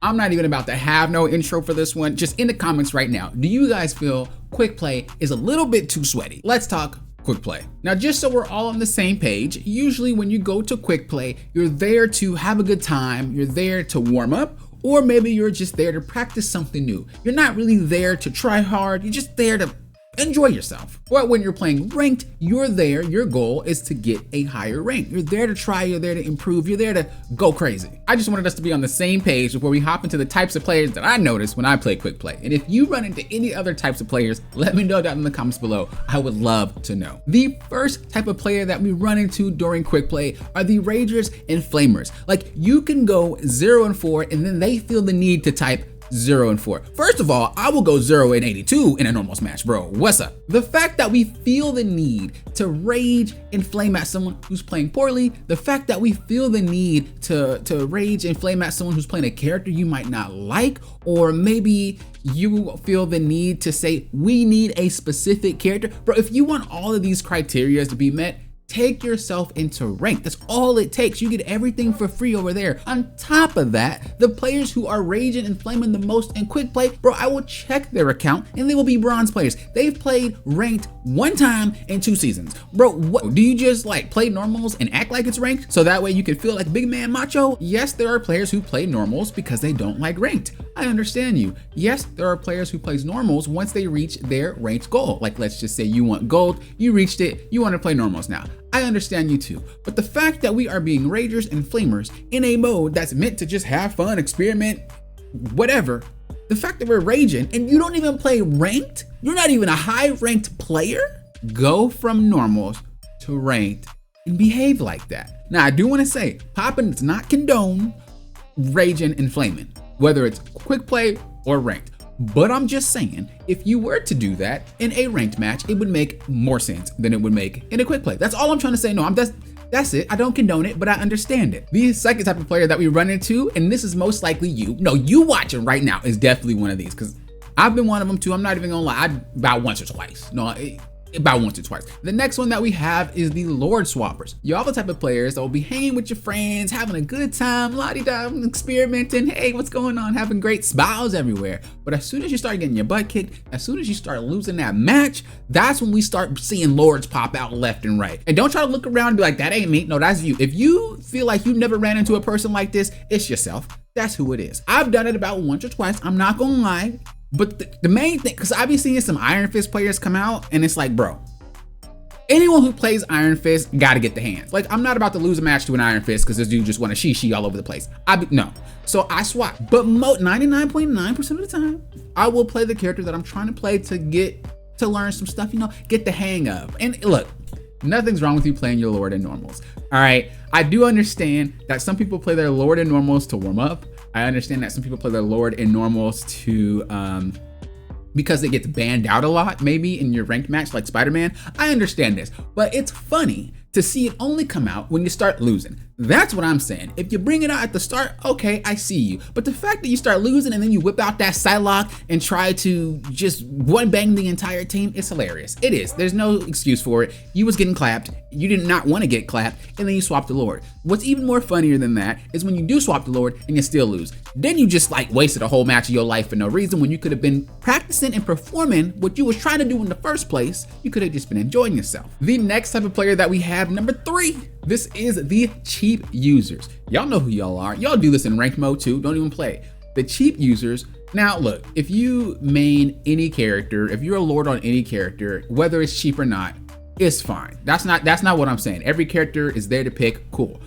I'm not even about to have no intro for this one. Just in the comments right now, do you guys feel Quickplay is a little bit too sweaty? Let's talk Quickplay. Now, just so we're all on the same page, usually when you go to Quickplay, you're there to have a good time, you're there to warm up, or maybe you're just there to practice something new. You're not really there to try hard, you're just there to enjoy yourself. But when you're playing ranked, you're there, your goal is to get a higher rank. You're there to try, you're there to improve, you're there to go crazy. I just wanted us to be on the same page before we hop into the types of players that I notice when I play Quickplay. And if you run into any other types of players, let me know down in the comments below. I would love to know. The first type of player that we run into during Quickplay are the Ragers and Flamers. Like, you can go 0 and 4 and then they feel the need to type 0 and 4. First of all, I will go 0 and 82 in a normals match, bro. What's up? The fact that we feel the need to rage and flame at someone who's playing poorly, the fact that we feel the need to rage and flame at someone who's playing a character you might not like, or maybe you feel the need to say, we need a specific character. Bro, if you want all of these criteria to be met, take yourself into rank. That's all it takes. You get everything for free over there. On top of that, the players who are raging and flaming the most in Quickplay, bro, I will check their account and they will be bronze players. They've played ranked one time in 2 seasons. Bro, what do you just like play normals and act like it's ranked so that way you can feel like big man macho? Yes, there are players who play normals because they don't like ranked. I understand you. Yes, there are players who plays normals once they reach their ranked goal. Like, let's just say you want gold, you reached it, you want to play normals now. I understand you too, but the fact that we are being ragers and flamers in a mode that's meant to just have fun, experiment, whatever, the fact that we're raging and you don't even play ranked, you're not even a high ranked player, go from normals to ranked and behave like that. Now, I do want to say, Poppin does not condone raging and flaming, whether it's Quickplay or ranked. But I'm just saying, if you were to do that in a ranked match, it would make more sense than it would make in a Quickplay. That's all I'm trying to say. No, that's it. I don't condone it, but I understand it. The second type of player that we run into, and this is most likely you watching right now is definitely one of these, because I've been one of them too. I'm not even gonna lie, about once or twice. About once or twice. The next one that we have is the Lord Swappers. Y'all the type of players that will be hanging with your friends, having a good time, la-di-da, experimenting, hey, what's going on, having great smiles everywhere. But as soon as you start getting your butt kicked, as soon as you start losing that match, that's when we start seeing Lords pop out left and right. And don't try to look around and be like, that ain't me. No, that's you. If you feel like you never ran into a person like this, it's yourself. That's who it is. I've done it about once or twice. I'm not gonna lie. But the main thing, because I've been seeing some Iron Fist players come out and it's like, bro, anyone who plays Iron Fist gotta get the hands. Like, I'm not about to lose a match to an Iron Fist because this dude just want to she all over the place. No. So I swap. But 99.9% of the time, I will play the character that I'm trying to play to learn some stuff, get the hang of. And look, nothing's wrong with you playing your Lord and normals. All right. I do understand that some people play their Lord and normals to warm up. I understand that some people play their Lord and normals to because it gets banned out a lot, maybe in your ranked match like Spider-Man. I understand this, but it's funny to see it only come out when you start losing. That's what I'm saying. If you bring it out at the start, okay, I see you. But the fact that you start losing and then you whip out that Psylocke and try to just one bang the entire team, it's hilarious. It is. There's no excuse for it. You was getting clapped. You did not want to get clapped, and then you swap the Lord. What's even more funnier than that is when you do swap the Lord and you still lose. Then you just like wasted a whole match of your life for no reason when you could have been practicing and performing what you was trying to do in the first place. You could have just been enjoying yourself. The next type of player that we have, number 3, this is the cheap users. Y'all know who y'all are. Y'all do this in ranked mode too. Don't even play. The cheap users. Now look, if you main any character, if you're a Lord on any character, whether it's cheap or not, it's fine. That's not what I'm saying. Every character is there to pick, cool.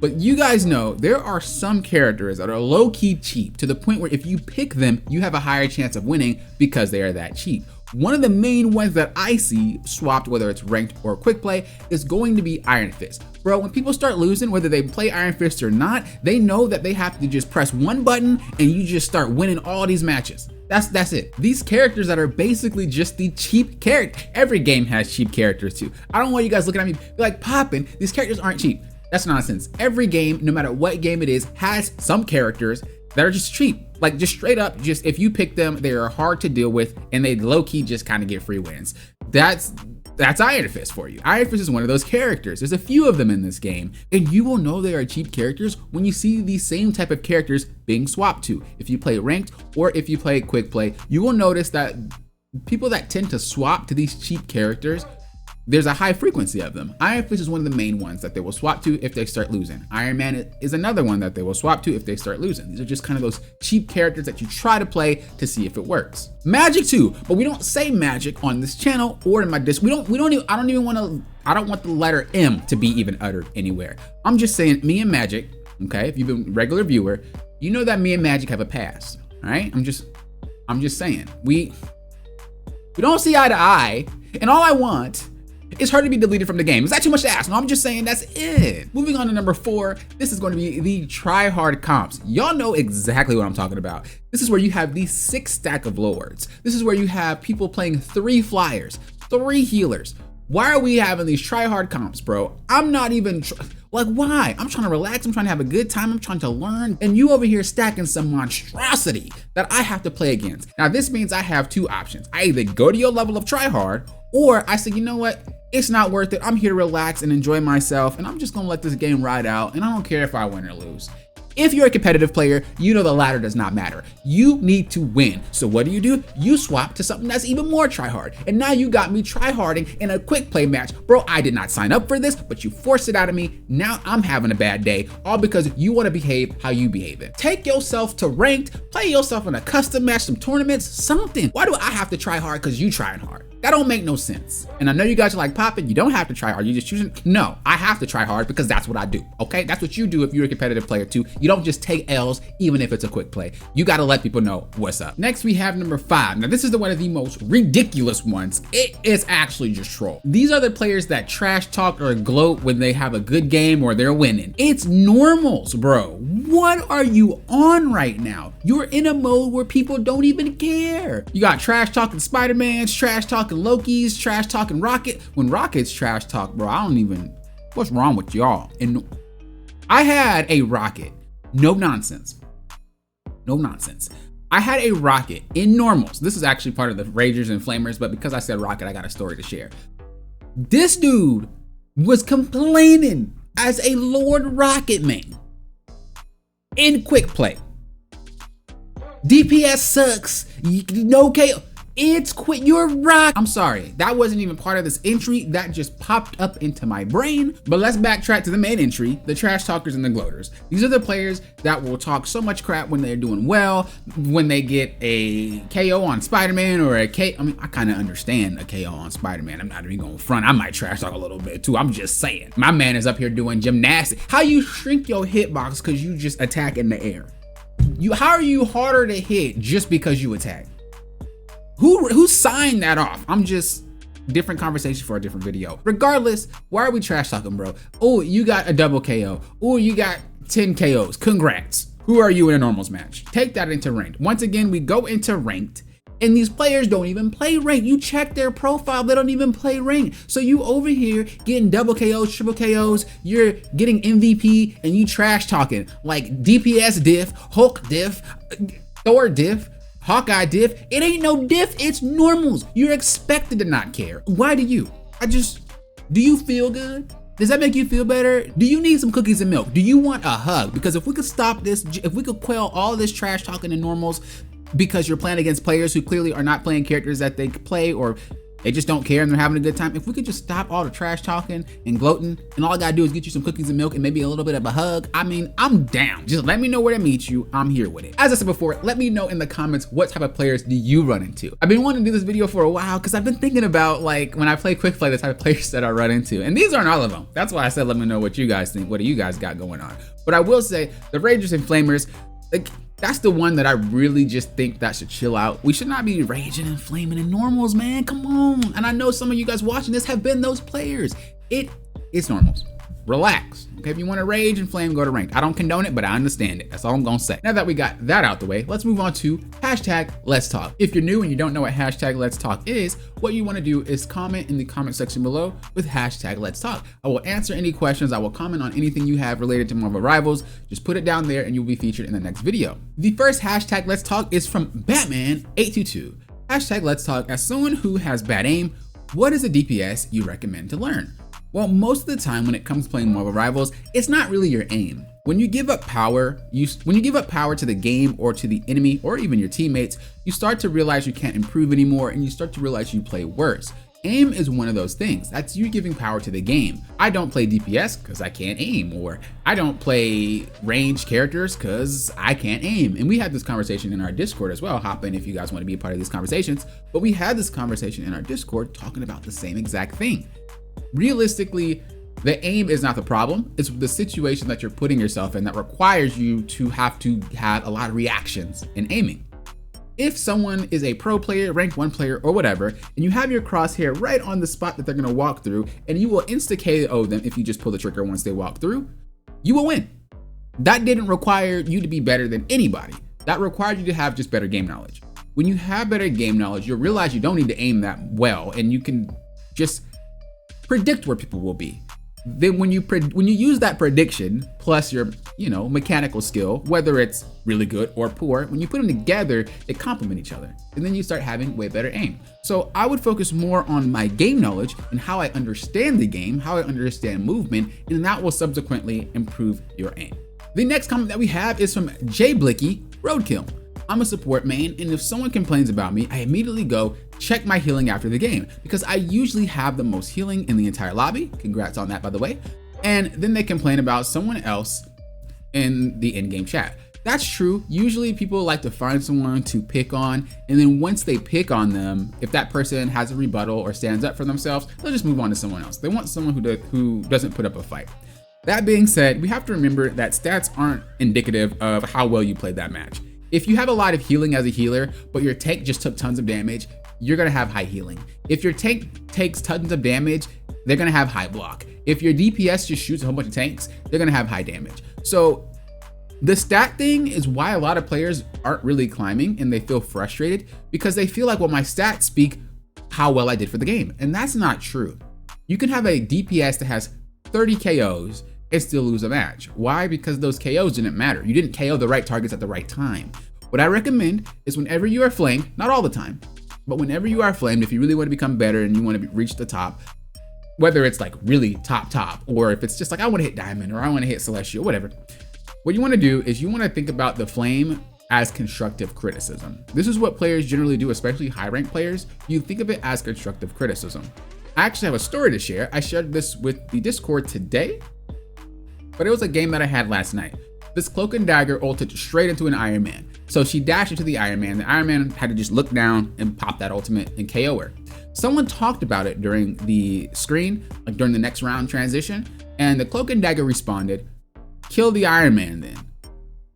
But you guys know there are some characters that are low-key cheap to the point where if you pick them, you have a higher chance of winning because they are that cheap. One of the main ones that I see swapped, whether it's ranked or Quickplay, is going to be Iron Fist. Bro, when people start losing, whether they play Iron Fist or not, they know that they have to just press one button and you just start winning all these matches. That's it. These characters that are basically just the cheap character. Every game has cheap characters too. I don't want you guys looking at me be like, Poppin, these characters aren't cheap. That's nonsense. Every game, no matter what game it is, has some characters that are just cheap. Like, just straight up, just if you pick them, they are hard to deal with and they low-key just kind of get free wins. That's That's Iron Fist for you. Iron Fist is one of those characters. There's a few of them in this game, and you will know they are cheap characters when you see these same type of characters being swapped to. If you play ranked or if you play quick play, you will notice that people that tend to swap to these cheap characters, there's a high frequency of them. Iron Fist is one of the main ones that they will swap to if they start losing. Iron Man is another one that they will swap to if they start losing. These are just kind of those cheap characters that you try to play to see if it works. Magic too, but we don't say magic on this channel or in my disc. I don't want the letter M to be even uttered anywhere. I'm just saying me and Magic, okay? If you've been a regular viewer, you know that me and Magic have a past, all right? I'm just saying, we don't see eye to eye, and all I want is her to be deleted from the game. Is that too much to ask? No, I'm just saying that's it. Moving on to number 4, this is going to be the Tryhard comps. Y'all know exactly what I'm talking about. This is where you have the 6 stack of lords. This is where you have people playing 3 flyers, 3 healers. Why are we having these Tryhard comps, bro? I'm not even, like, why? I'm trying to relax, I'm trying to have a good time, I'm trying to learn, and you over here stacking some monstrosity that I have to play against. Now, this means I have 2 options. I either go to your level of Tryhard, or I say, you know what? It's not worth it. I'm here to relax and enjoy myself, and I'm just gonna let this game ride out, and I don't care if I win or lose. If you're a competitive player, you know the latter does not matter. You need to win. So what do? You swap to something that's even more tryhard. And now you got me tryharding in a quick play match. Bro, I did not sign up for this, but you forced it out of me. Now I'm having a bad day, all because you want to behave how you behave it. Take yourself to ranked, play yourself in a custom match, some tournaments, something. Why do I have to try hard because you trying hard? That don't make no sense. And I know you guys are like, Poppin', you don't have to try hard. You just choosing. No, I have to try hard because that's what I do. Okay, that's what you do if you're a competitive player too. You don't just take L's even if it's a quick play. You got to let people know what's up. Next, we have number 5. Now, this is one of the most ridiculous ones. It is actually just troll. These are the players that trash talk or gloat when they have a good game or they're winning. It's normals, bro. What are you on right now? You're in a mode where people don't even care. You got trash talking Spider-Mans, trash talking Lokis, trash talking Rocket. When Rocket's trash talk, bro, I don't even, what's wrong with y'all? And I had a Rocket, no nonsense. I had a Rocket in normals. This is actually part of the Ragers and Flamers, but because I said Rocket, I got a story to share. This dude was complaining as a Lord Rocket main in quick play. DPS sucks, no KO. It's quit your rock. I'm sorry, that wasn't even part of this entry. That just popped up into my brain. But let's backtrack to the main entry, the trash talkers and the gloaters. These are the players that will talk so much crap when they're doing well, when they get a KO on Spider-Man or I mean, I kind of understand a KO on Spider-Man. I'm not even going front. I might trash talk a little bit too. I'm just saying. My man is up here doing gymnastics. How you shrink your hitbox because you just attack in the air? How are you harder to hit just because you attack? Who signed that off? I'm just, different conversation for a different video. Regardless, why are we trash talking, bro? Oh, you got a double KO. Oh, you got 10 KOs. Congrats. Who are you in a normals match? Take that into ranked. Once again, we go into ranked, and these players don't even play ranked. You check their profile, they don't even play ranked. So you over here getting double KOs, triple KOs, you're getting MVP, and you trash talking like DPS diff, Hulk diff, Thor diff, Hawkeye diff. It ain't no diff, it's normals. You're expected to not care. Why do you? Do you feel good? Does that make you feel better? Do you need some cookies and milk? Do you want a hug? Because if we could stop this, if we could quell all this trash talking in normals because you're playing against players who clearly are not playing characters that they play, or they just don't care and they're having a good time. If we could just stop all the trash talking and gloating, and all I gotta do is get you some cookies and milk and maybe a little bit of a hug, I mean, I'm down. Just let me know where to meet you. I'm here with it. As I said before, let me know in the comments what type of players do you run into. I've been wanting to do this video for a while because I've been thinking about, like, when I play quick play, the type of players that I run into. And these aren't all of them. That's why I said let me know what you guys think. What do you guys got going on? But I will say the Ragers and Flamers, like, that's the one that I really just think that should chill out. We should not be raging and flaming in normals, man. Come on. And I know some of you guys watching this have been those players. It's normals. Relax. Okay, if you want to rage and flame, go to ranked. I don't condone it, but I understand it. That's all I'm gonna say. Now that we got that out the way, let's move on to hashtag Let's Talk. If you're new and you don't know what hashtag Let's Talk is, what you want to do is comment in the comment section below with hashtag Let's Talk. I will answer any questions. I will comment on anything you have related to Marvel Rivals. Just put it down there and you'll be featured in the next video. The first hashtag Let's Talk is from Batman822. Hashtag Let's Talk. As someone who has bad aim, What is a DPS you recommend to learn? Well, most of the time when it comes to playing Marvel Rivals, it's not really your aim. When you give up power to the game or to the enemy or even your teammates, you start to realize you can't improve anymore and you start to realize you play worse. Aim is one of those things. That's you giving power to the game. I don't play DPS because I can't aim, or I don't play ranged characters because I can't aim. And we had this conversation in our Discord as well. Hop in if you guys want to be a part of these conversations. But we had this conversation in our Discord talking about the same exact thing. Realistically, the aim is not the problem. It's the situation that you're putting yourself in that requires you to have a lot of reactions in aiming. If someone is a pro player, ranked 1 player, or whatever, and you have your crosshair right on the spot that they're gonna walk through, and you will insta-KO them if you just pull the trigger once they walk through, you will win. That didn't require you to be better than anybody. That required you to have just better game knowledge. When you have better game knowledge, you'll realize you don't need to aim that well, and you can just predict where people will be. Then when you use that prediction plus your mechanical skill, whether it's really good or poor, when you put them together, they complement each other, and then you start having way better aim. So I would focus more on my game knowledge and how I understand the game, how I understand movement, and that will subsequently improve your aim. The next comment that we have is from J Blicky Roadkill. I'm a support main, and if someone complains about me, I immediately go check my healing after the game because I usually have the most healing in the entire lobby. Congrats on that, by the way. And then they complain about someone else in the in-game chat. That's true. Usually people like to find someone to pick on, and then once they pick on them, if that person has a rebuttal or stands up for themselves, they'll just move on to someone else. They want someone who doesn't put up a fight. That being said, we have to remember that stats aren't indicative of how well you played that match. If you have a lot of healing as a healer, but your tank just took tons of damage, you're gonna have high healing. If your tank takes tons of damage, they're gonna have high block. If your DPS just shoots a whole bunch of tanks, they're gonna have high damage. So the stat thing is why a lot of players aren't really climbing and they feel frustrated because they feel like, well, my stats speak how well I did for the game. And that's not true. You can have a DPS that has 30 KOs and still lose a match. Why? Because those KOs didn't matter. You didn't KO the right targets at the right time. What I recommend is whenever you are flamed, not all the time, but whenever you are flamed, if you really want to become better and you want to reach the top, whether it's like really top, or if it's just like, I want to hit diamond or I want to hit celestial, whatever. What you want to do is you want to think about the flame as constructive criticism. This is what players generally do, especially high rank players. You think of it as constructive criticism. I actually have a story to share. I shared this with the Discord today, but it was a game that I had last night. This Cloak and Dagger ulted straight into an Iron Man. So she dashed into the Iron Man. The Iron Man had to just look down and pop that ultimate and KO her. Someone talked about it during the screen, like during the next round transition, and the Cloak and Dagger responded, kill the Iron Man then.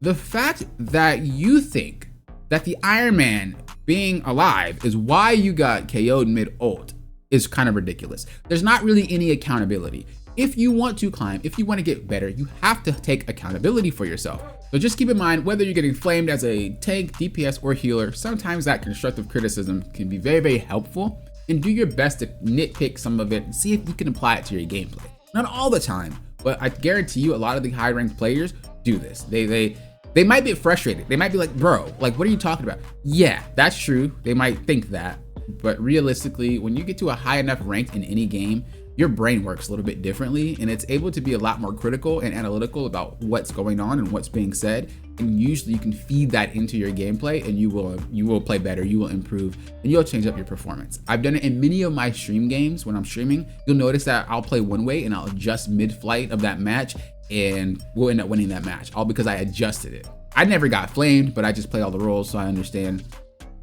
The fact that you think that the Iron Man being alive is why you got KO'd mid-ult is kind of ridiculous. There's not really any accountability. If you want to climb, if you want to get better, you have to take accountability for yourself. So just keep in mind, whether you're getting flamed as a tank, DPS, or healer, sometimes that constructive criticism can be very, very helpful, and do your best to nitpick some of it and see if you can apply it to your gameplay. Not all the time, but I guarantee you a lot of the high ranked players do this. They might be frustrated. They might be like, bro, like, what are you talking about? Yeah, that's true. They might think that, but realistically, when you get to a high enough rank in any game, your brain works a little bit differently and it's able to be a lot more critical and analytical about what's going on and what's being said. And usually you can feed that into your gameplay and you will play better, you will improve, and you'll change up your performance. I've done it in many of my stream games. When I'm streaming, you'll notice that I'll play one way and I'll adjust mid-flight of that match and we'll end up winning that match, all because I adjusted it. I never got flamed, but I just play all the roles so I understand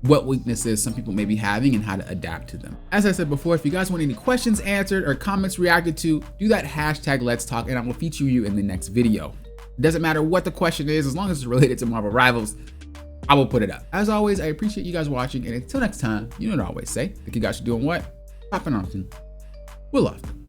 what weaknesses some people may be having and how to adapt to them. As I said before, if you guys want any questions answered or comments reacted to, do that hashtag Let's Talk and I will feature you in the next video. It doesn't matter what the question is, as long as it's related to Marvel Rivals, I will put it up. As always, I appreciate you guys watching, and until next time, you know what I always say, think you guys are doing what? Popping often. We'll often.